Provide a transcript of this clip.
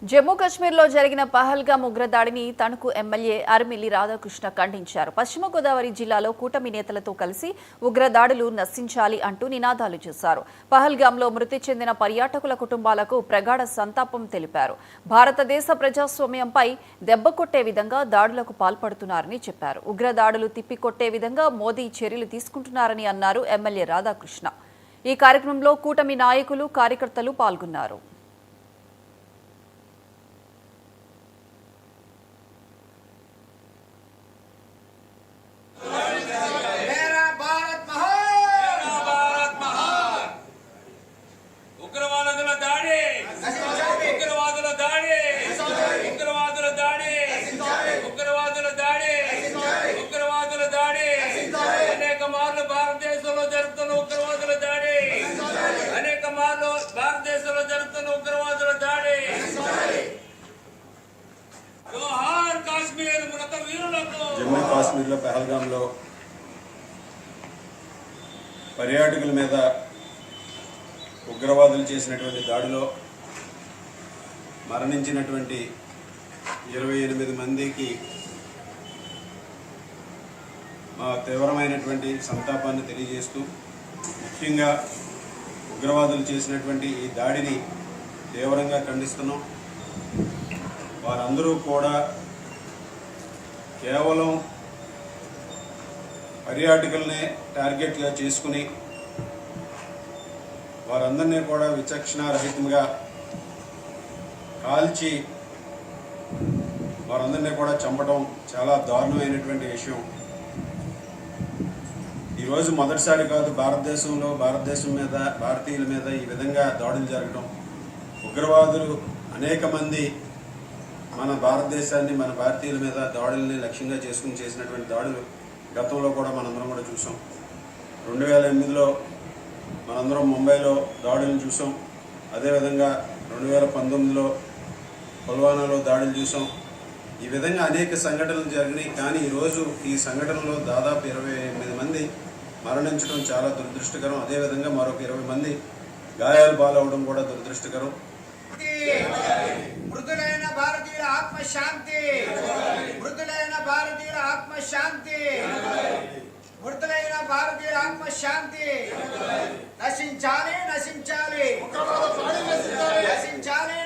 జమ్మూ కశ్మీర్లో జరిగిన పహల్గామ్ ఉగ్రదాడిని తణుకు ఎమ్మెల్యే అరిమిల్లి రాధాకృష్ణ ఖండించారు. పశ్చిమ గోదావరి జిల్లాలో కూటమి నేతలతో కలిసి ఉగ్రదాడులు నశించాలి అంటూ నినాదాలు చేశారు. పహల్గామ్లో మృతి చెందిన పర్యాటకుల కుటుంబాలకు ప్రగాఢ సంతాపం తెలిపారు. భారతదేశ ప్రజాస్వామ్యంపై దెబ్బ కొట్టే విధంగా దాడులకు పాల్పడుతున్నారని చెప్పారు. ఉగ్రదాడులు తిప్పికొట్టే విధంగా మోదీ చర్యలు తీసుకుంటున్నారని అన్నారు ఎమ్మెల్యే రాధాకృష్ణ. ఈ కార్యక్రమంలో కూటమి నాయకులు, కార్యకర్తలు పాల్గొన్నారు. జమ్మూ కాశ్మీర్లో పహల్గామ్లో పర్యాటకుల మీద ఉగ్రవాదులు చేసినటువంటి దాడిలో మరణించినటువంటి 28 మందికి మా తీవ్రమైనటువంటి సంతాపాన్ని తెలియజేస్తూ, ముఖ్యంగా ఉగ్రవాదులు చేసినటువంటి ఈ దాడిని తీవ్రంగా ఖండిస్తున్నాం. వారందరూ కూడా కేవలం పర్యాటకులనే టార్గెట్గా చేసుకుని వారందరినీ కూడా విచక్షణారహితంగా కాల్చి వారందరినీ కూడా చంపడం చాలా దారుణమైనటువంటి విషయం. ఈరోజు మొదటిసారి కాదు భారతదేశం మీద, భారతీయుల మీద ఈ విధంగా దాడులు జరగడం. ఉగ్రవాదులు అనేక మంది మన భారతదేశాన్ని, మన భారతీయుల మీద దాడుల్ని లక్ష్యంగా చేసుకుని చేసినటువంటి దాడులు గతంలో కూడా మనందరం కూడా చూసాం. 2008లో మనందరం ముంబైలో దాడులను చూసాం. అదేవిధంగా 2019లో పుల్వామాలో దాడులు చూసాం. ఈ విధంగా అనేక సంఘటనలు జరిగినాయి. కానీ ఈరోజు ఈ సంఘటనలో దాదాపు 28 మంది మరణించడం చాలా దురదృష్టకరం. అదేవిధంగా మరొక 20 మంది గాయాలు పాలవడం కూడా దురదృష్టకరం. మృతులైన భారతీయుల ఆత్మశాంతి, మృతులైన భారతీయుల ఆత్మశాంతి, మృతులైన భారతీయుల ఆత్మశాంతి. నశించాలి, నశించాలి, నశించాలి,